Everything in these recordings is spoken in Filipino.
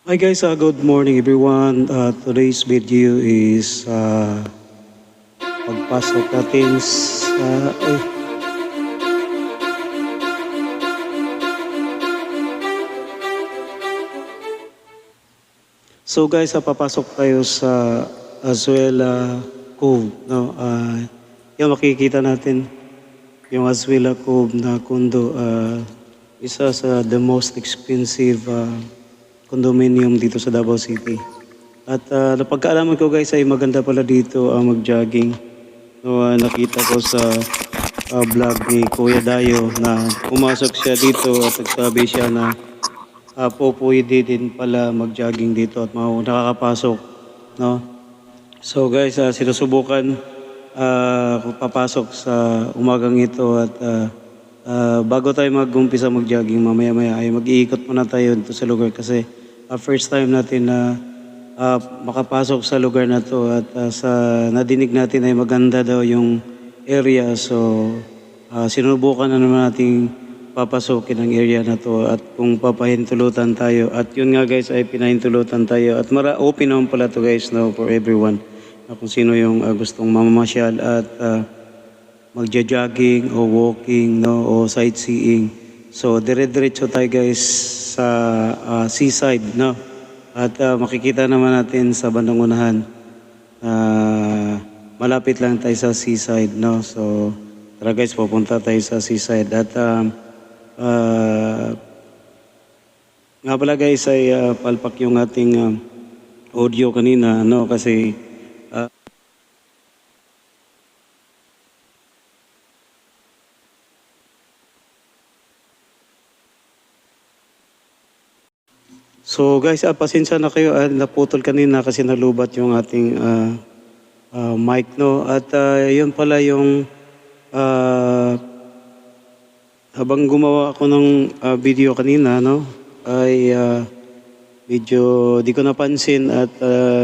Hi guys, good morning everyone. Today's video is pagpasok natin sa... So guys, papasok tayo sa Azuela Cove. No? Yung makikita natin, yung Azuela Cove na condo, isa sa the most expensive condominium dito sa Davao City. At napagkaalaman ko guys ay maganda pala dito mag-jogging. So nakita ko sa vlog ni Kuya Dayo na pumasok siya dito at nagsabi siya na pwede din pala mag-jogging dito at nakakapasok. No? So guys, sinusubukan papasok sa umagang ito at bago tayo mag-umpisa mag-jogging mamaya-maya ay mag-iikot muna tayo dito sa lugar kasi first time natin na makapasok sa lugar na to at sa nadinig natin ay maganda daw yung area. So sinubukan na naman nating papasukin ang area na to at kung papahintulutan tayo at yun nga guys ay pinahintulutan tayo at open naman pala to guys no, for everyone kung sino yung gustong mamamasyal at magja-jogging o walking no, o sightseeing. So dire-diretso tayo guys sa seaside no. At makikita naman natin sa bandang unahan malapit lang tayo sa seaside no. So tara guys, pupunta tayo sa seaside at nga pala guys ay palpak yung ating audio kanina no kasi so guys, pasensya na kayo naputol kanina kasi nalubat yung ating mic no at yun pala yung habang gumawa ako ng video kanina no ay medyo di ko napansin at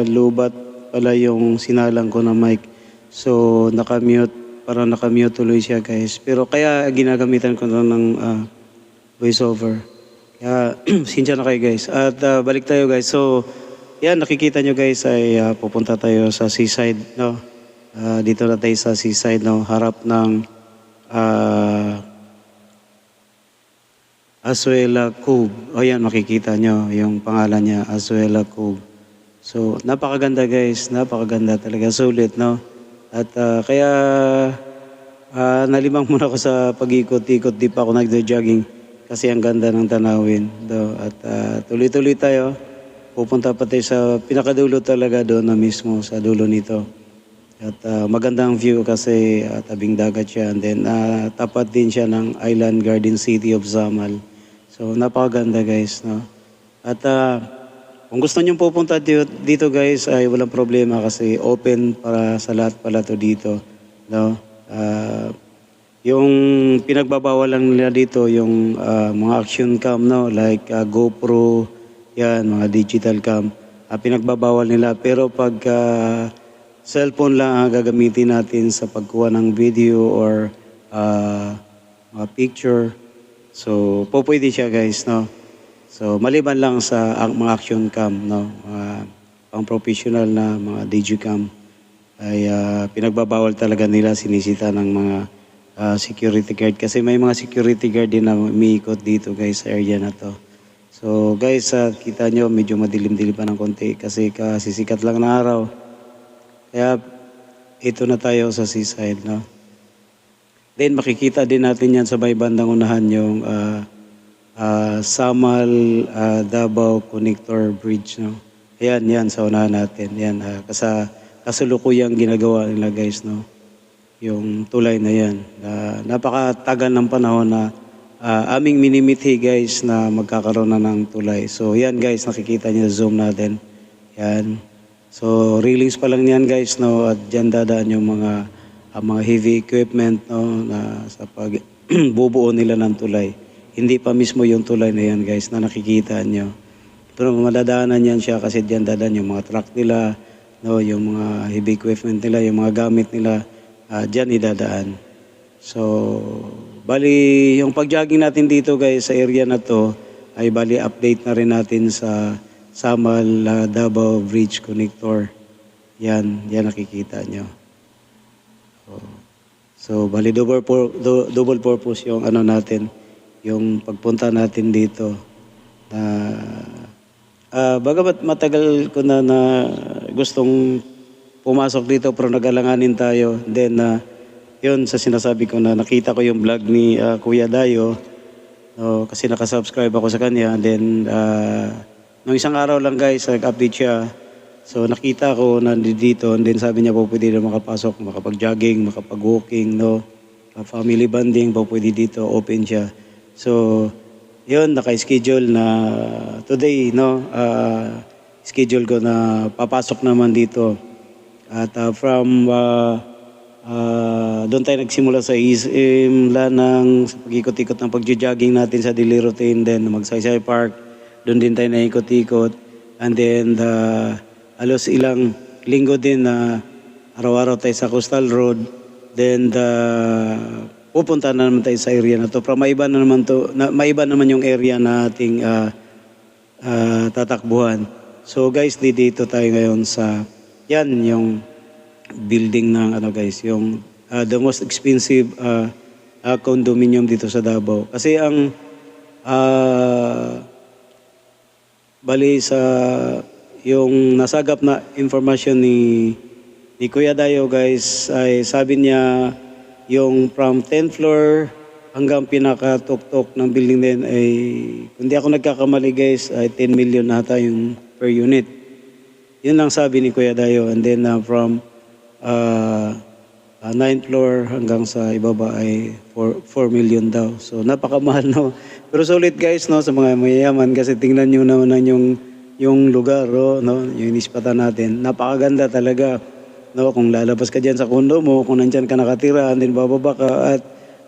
lubat pala yung sinalang ko na mic. So parang nakamute tuloy siya guys. Pero kaya ginagamitan ko ng voiceover. Kaya sinsya na kayo guys. At balik tayo guys. So yan, nakikita nyo guys ay pupunta tayo sa seaside no. Dito na tayo sa seaside no, harap ng Azuela Cove. O yan, makikita nyo yung pangalan niya, Azuela Cove. So, napakaganda guys, napakaganda talaga, sulit, no? At kaya nalimang muna ako sa pag-ikot-ikot, di pa ako nagdo-jogging kasi ang ganda ng tanawin. Do. At tuloy-tuloy tayo, pupunta pa tayo sa pinakadulo talaga doon na mismo, sa dulo nito. At magandang view kasi tabing dagat siya. And then tapat din siya ng Island Garden City of Zamal. So napakaganda guys. No? At kung gusto nyo pupunta dito guys ay walang problema kasi open para sa lahat pala to dito. No? Yung pinagbabawal lang nila dito yung mga action cam no? Like GoPro, yan, mga digital cam. Pinagbabawal nila pero pag cellphone lang ang gagamitin natin sa pagkuha ng video or picture. So, pwede siya guys, no? So, maliban lang sa mga action cam, no? Pang-professional na mga digicam ay pinagbabawal talaga nila, sinisita ng mga security guard. Kasi may mga security guard din na umiikot dito guys sa area na to. So, guys, kita nyo medyo madilim-dilim pa ng konti kasi kasisikat lang na araw. Kaya ito na tayo sa seaside, no? Then makikita din natin yan sa may bandang unahan yung Samal Davao Connector Bridge, no? Ayan, yan sa unahan natin. Yan, kasalukuyang ginagawa nila guys, no? Yung tulay na yan. Napakatagal ng panahon na aming minimithi guys na magkakaroon na ng tulay. So yan guys, nakikita niyo, zoom natin. Yan. So, release pa lang yan guys, no? At dyan dadaan yung mga heavy equipment, no? Na sa bubuo nila ng tulay. Hindi pa mismo yung tulay na yan guys na nakikita nyo. Ito na madadaanan yan siya kasi dyan dadaan yung mga truck nila, no? Yung mga heavy equipment nila, yung mga gamit nila, dyan idadaan. So, bali yung pag-jogging natin dito guys sa area na to, ay bali update na rin natin sa Samal Davao Bridge Connector. Yan nakikita nyo. So bali double purpose yung ano natin, yung pagpunta natin dito na bagamat matagal ko na gustong pumasok dito pero nag-alanganin tayo. Then yun sa sinasabi ko na nakita ko yung vlog ni Kuya Dayo. Kasi nakasubscribe ako sa kanya. Then nung isang araw lang guys, nag-update siya. So nakita ko na dito, and then sabi niya po pwede na makapasok, makapag-jogging, makapag-walking, no? Family bonding po pwede dito, open siya. So yun, naka-schedule na today, no? Schedule ko na papasok naman dito. At from doon tayo nagsimula sa Lanang, sa pag-ikot-ikot ng pag-jogging natin sa daily routine, then Magsaysay Park, doon din tayo naikot-ikot. And then halos ilang linggo din na araw-araw tayo sa Coastal Road. Then pupunta na naman tayo sa area na to. Pero maiba naman yung area na ating tatakbuhan. So guys, dito tayo ngayon sa yan yung building ng ano guys, yung the most expensive condominium dito sa Davao. Kasi ang bali sa yung nasagap na information ni Kuya Dayo guys, ay sabi niya yung from 10th floor hanggang pinaka-tuktok ng building din ay, kung di ako nagkakamali guys, ay 10 million nata yung per unit. Yun lang sabi ni Kuya Dayo. And then from 9th floor hanggang sa ibaba ay 4 million daw. So napakamahal, no? Pero sulit guys, no, sa mga mayayaman, kasi tingnan nyo naman yung lugar, no, yung inispatan natin. Napakaganda talaga, no? Kung lalabas ka dyan sa kondo mo, kung nandyan ka nakatira, and then bababa ka, at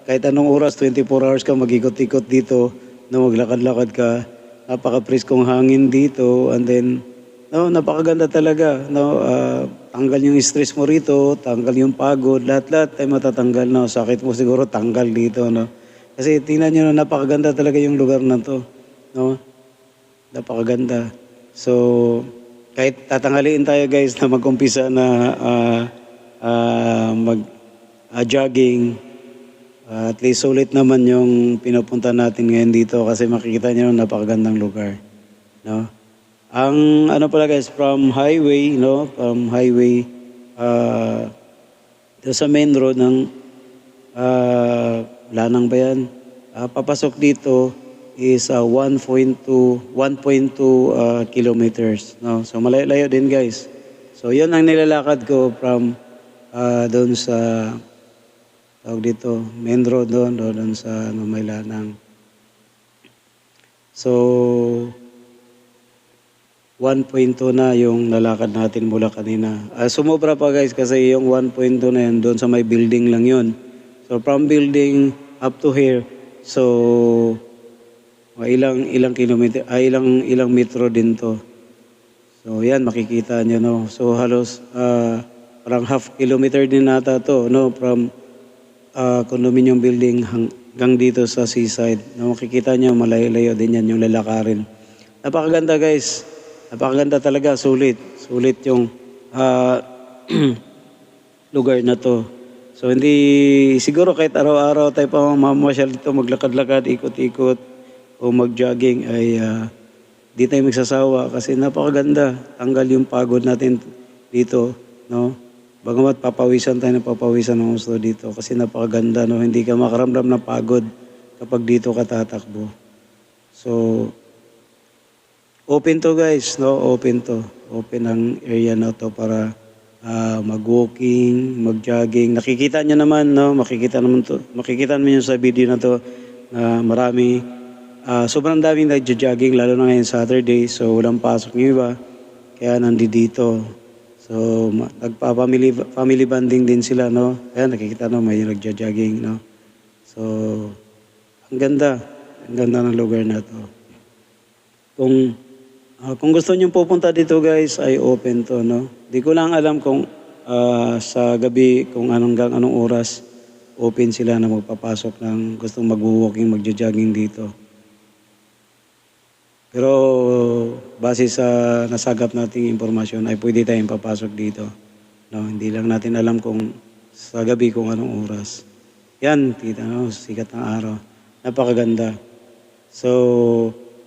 kahit anong oras, 24 hours ka mag-ikot-ikot dito, no, maglakad-lakad ka, napaka-preskong hangin dito, and then, no, napakaganda talaga, no, tanggal yung stress mo rito, tanggal yung pagod, lahat-lahat ay matatanggal, no, sakit mo siguro tanggal dito, no. Kasi tingnan nyo, napakaganda talaga yung lugar na to, no, napakaganda. So, kahit tatangaliin tayo guys na mag-umpisa na mag-jogging, at least sulit naman yung pinupunta natin ngayon dito kasi makikita nyo napakagandang lugar, no. Ang ano pala guys, from highway, no, from highway sa main road ng Lanang ba yan? Papasok dito is 1.2 kilometers, no. So malayo-layo din guys. So yun ang nilalakad ko from doon sa tawag dito, main road doon sa may Lanang. So 1.2 na yung nalakad natin mula kanina. Sumobra pa guys kasi yung 1.2 na yan doon sa may building lang yun. So from building up to here, so ilang kilometer, ilang metro din to. So yan, makikita nyo, no. So halos parang half kilometer din nata to, no, from condominium building hanggang dito sa seaside. No, makikita nyo, malayo-layo din yan yung lalakarin. Napakaganda guys. Napakaganda talaga, sulit yung lugar na to. So hindi, siguro kahit araw-araw tayo pa mamasyal dito, maglakad-lakad, ikot-ikot, o mag-jogging ay di tayo magsasawa kasi napakaganda. Tanggal yung pagod natin dito, no? Bagamat papawisan ng gusto dito kasi napakaganda, no? Hindi ka makaramdam ng pagod kapag dito ka tatakbo. So, open to guys, no? Open ang area na to para mag-walking, mag-jogging. Nakikita nyo naman, no? Makikita naman yun sa video na to na marami. Sobrang daming nag-jogging lalo na ngayon Saturday, so walang pasok yung iba. Kaya nandito. So family bonding din sila, no? Kaya nakikita no, may nag-jogging, no? So ang ganda ng lugar na to. Kung gusto niyo pupunta dito guys, ay open to, no? Di ko lang alam kung sa gabi kung anong oras open sila na magpapasok ng gustong mag-walking, mag-jogging dito. Pero base sa nasagap nating impormasyon ay pwede tayong papasok dito. No, hindi lang natin alam kung sa gabi kung anong oras. Yan, kita no, sikat ng araw. Napakaganda. So,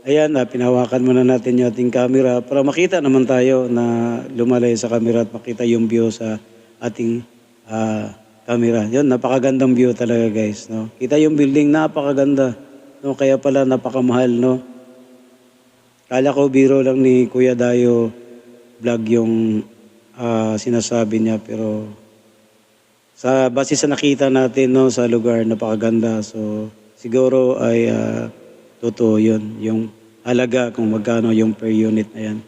ayan, pinahawakan muna natin yung ating camera para makita naman tayo na lumalay sa camera at makita yung view sa ating camera. Yun, napakagandang view talaga guys. No? Kita yung building, napakaganda. No? Kaya pala napakamahal. No? Kala ko biro lang ni Kuya Dayo vlog yung sinasabi niya pero sa base sa nakita natin no, sa lugar, napakaganda. So siguro ay totoo yun. Yung halaga kung magkano yung per unit na yan.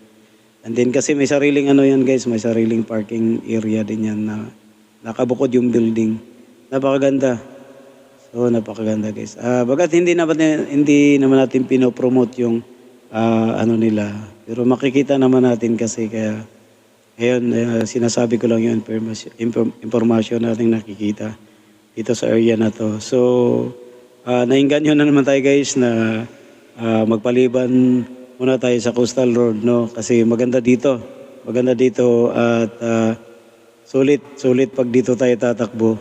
And then kasi may sariling ano yan guys, may sariling parking area din yan na nakabukod yung building. Napakaganda. So napakaganda guys. Bagat hindi naman natin pinopromote yung ano nila. Pero makikita naman natin kasi kaya ngayon sinasabi ko lang yung information natin nakikita dito sa area na to. So nainganyo na naman tayo guys na magpaliban muna tayo sa Coastal Road no kasi maganda dito. Maganda dito at sulit pag dito tayo tatakbo.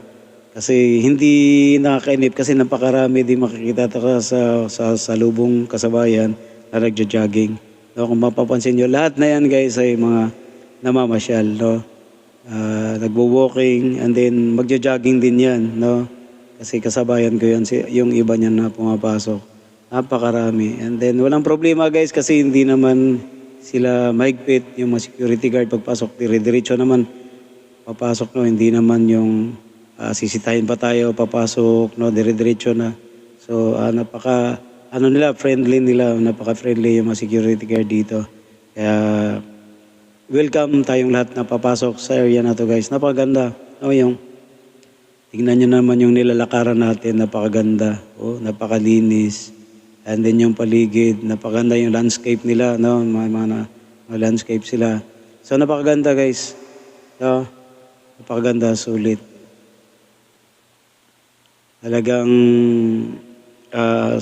Kasi hindi nakakainip kasi napakarami din makikita sa lubong kasabayan na nagja-jogging. No, kung mapapansin nyo, lahat na yan guys ay mga namamasyal. No? Nagwo-walking and then magja-jogging din yan. No? Kasi kasabayan ko yan, yung iba niyan na pumapasok. Napakarami. And then walang problema guys kasi hindi naman sila mahigpit yung mga security guard pagpasok. Dire-diretso naman papasok no, hindi naman yung sisitahin pa tayo papasok no, dire-diretso na. So friendly nila, napaka-friendly yung mga security guard dito. Kaya welcome tayong lahat na papasok sa area na to guys. Napakaganda. No, yung tingnan nyo naman yung nilalakaran natin, napakaganda. Oh, napakalinis. And then yung paligid, napakaganda yung landscape nila, no, mga landscape sila. So napakaganda guys. So, napakaganda, sulit. Talagang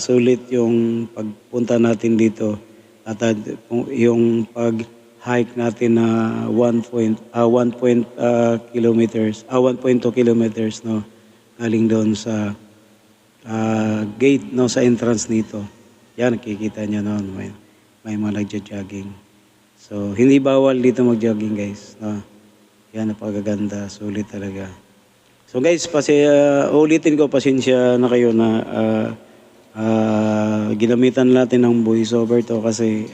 sulit yung pagpunta natin dito at yung pag-hike natin na 1.2 kilometers no galing doon sa gate no sa entrance nito. Yan nakikita niyo no may mga nagja-jogging. So hindi bawal dito mag-jogging guys no. Yan napakaganda, sulit talaga. So guys, ulitin ko, pasensya na kayo na ginamitan natin ng voiceover to kasi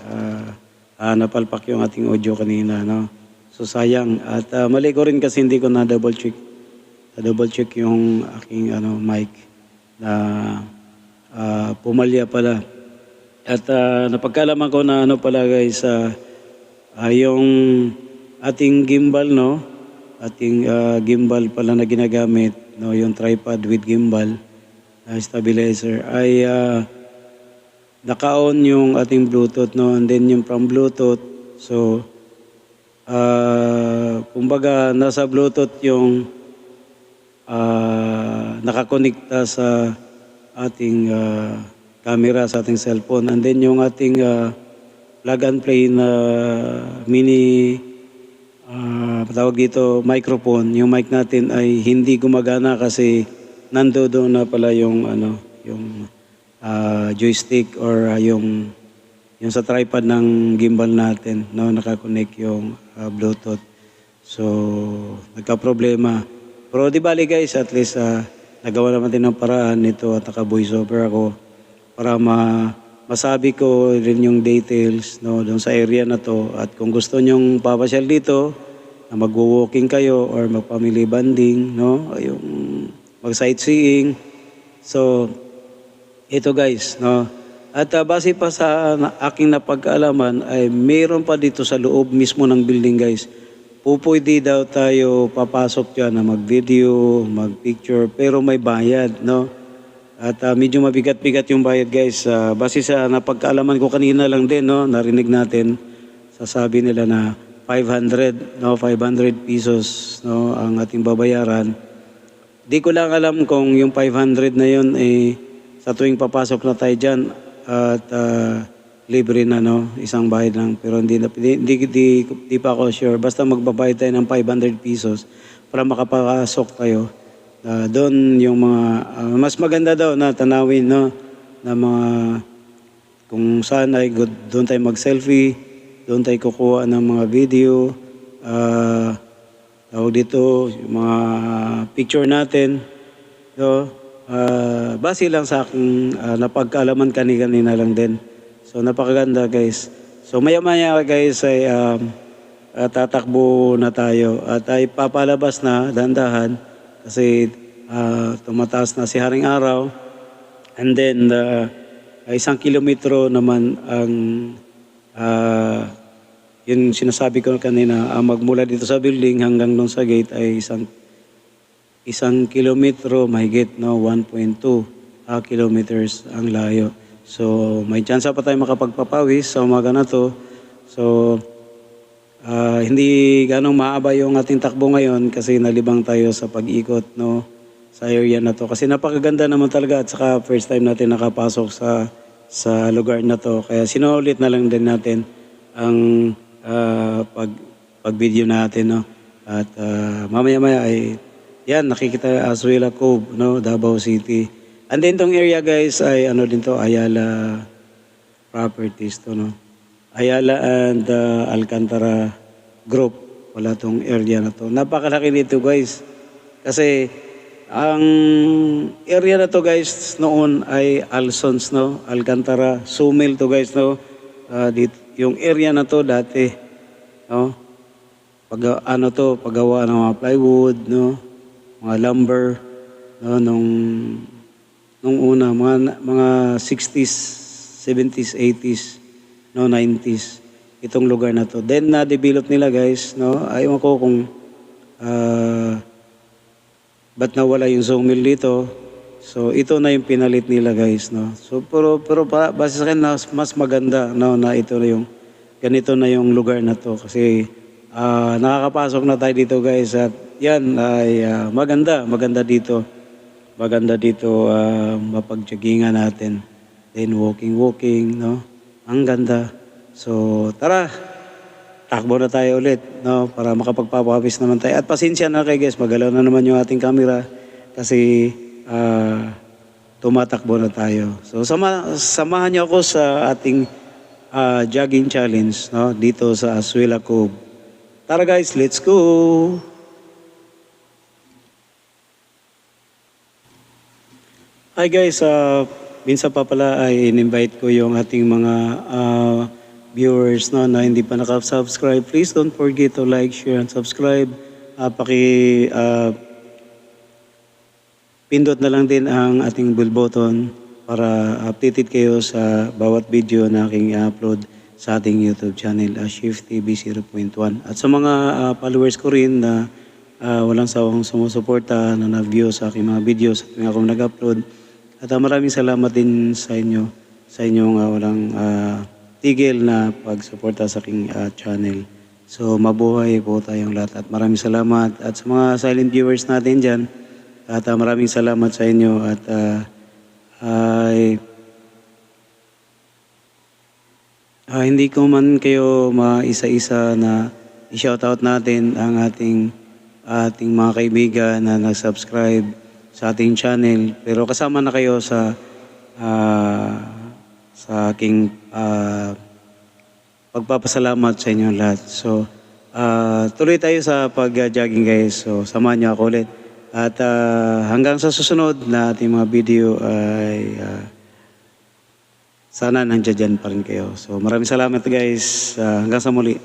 napalpak yung ating audio kanina. No? So sayang. At mali ko rin kasi hindi ko na double check. Double check yung aking mic na pumalya pala. At napagkalaman ko na pala guys, yung ating gimbal no, ating gimbal pala na ginagamit no, yung tripod with gimbal stabilizer ay naka-on yung ating Bluetooth no, and then yung from Bluetooth, so kumbaga nasa Bluetooth yung nakakonekta sa ating camera, sa ating cellphone, and then yung ating plug and play na mini tawag dito microphone, yung mic natin ay hindi gumagana kasi nandoon na pala yung yung joystick or yung sa tripod ng gimbal natin no, nakakonect yung Bluetooth. So nagka-problema. Pero di bali guys, at least nagawa naman din ng paraan nito at naka-voiceover ako para masabi ko rin yung details no doon sa area na to. At kung gusto nyong papasyal dito, na magwo-walking kayo or mag-family bonding, no, yung mag-sightseeing. So ito guys, no. At base pa sa aking napag-alaman ay mayroon pa dito sa loob mismo ng building guys. Pupwede daw tayo papasok dyan na mag-video, mag-picture, pero may bayad, no. At medyo mabigat-bigat yung bayad guys. Base sa napag-alaman ko kanina lang din, no, narinig natin, sasabi nila na 500, no, 500 pesos, no, ang ating babayaran. Di ko lang alam kung yung 500 na yun sa tuwing papasok na tayo dyan at libre na, no, isang bayad lang, pero hindi pa ako sure. Basta magbabayad tayo ng 500 pesos para makapasok tayo. Doon yung mga mas maganda daw na tanawin, no, na mga kung saan ay good, doon tayo mag-selfie, doon tayo kukuha ng mga video, tawag dito, yung mga picture natin. So, base lang sa aking napagkaalaman kanina lang din. So, napakaganda guys. So, maya-maya guys ay tatakbo na tayo at ay papalabas na dahan-dahan kasi tumataas na si Haring Araw. And then, 1 kilometro naman ang yung sinasabi ko kanina, magmula dito sa building hanggang doon sa gate ay isang kilometro mahigit, no, 1.2 kilometers ang layo. So may chance pa tayo makapagpapawis sa umaga na to. So hindi ganong mahaba yung ating takbo ngayon kasi nalibang tayo sa pag-ikot, no, sa area na to. Kasi napakaganda naman talaga at saka first time natin nakapasok sa lugar na to. Kaya sinulit na lang din natin ang pag-video natin, no. At mamaya-maya ay yan, nakikita Azuela Cove, no, Davao City. And then tong area guys ay ano din to, Ayala Properties to, no. Ayala and Alcantara Group. Wala tong area na to. Napakalaki nito guys. Kasi ang area na to guys noon ay Alsons, no, Alcantara, Sumil to guys, no. Yung area na to dati, no, paggawa ng mga plywood, no, mga lumber, no, nung una mga 60s, 70s, 80s, no, 90s itong lugar na to. Then na-develop nila guys, no. Ayaw ko kung ba't nawala yung sawmill dito. So ito na yung pinalit nila guys, no. So pero base sa akin mas maganda, no, na ito na yung ganito na yung lugar na to kasi nakakapasok na tayo dito guys at yan ay maganda dito. Maganda dito mapag-joggingan natin. Then walking, no. Ang ganda. So tara, takbo na tayo ulit, no, para makapagpapawis naman tayo. At pasensya na kay guys, magalaw na naman yung ating camera kasi tumatakbo na tayo. So samahan niyo ako sa ating jogging challenge, no, dito sa Azuela Cove. Tara guys, let's go! Hi guys, minsan pa pala ay in-invite ko yung ating mga viewers, no, na hindi pa naka-subscribe. Please don't forget to like, share, and subscribe. Pindot na lang din ang ating bell button para updated kayo sa bawat video na aking upload sa ating YouTube channel, Shift TV 0.1. At sa mga followers ko rin na walang sawang sumusuporta na nag-view sa aking mga videos at tuwing ako nag-upload. At maraming salamat din sa inyong walang tigil na pagsuporta sa aking channel. So mabuhay po tayong lahat at maraming salamat. At sa mga silent viewers natin dyan, at maraming salamat sa inyo at hindi ko man kayo maisa-isa na i-shoutout natin ang ating mga kaibigan na nag-subscribe sa ating channel. Pero kasama na kayo sa aking pagpapasalamat sa inyong lahat. So, tuloy tayo sa pag-jogging guys. So, samahan niyo ako ulit. At hanggang sa susunod na ating mga video ay sana nandiyan pa rin kayo. So, maraming salamat guys. Hanggang sa muli.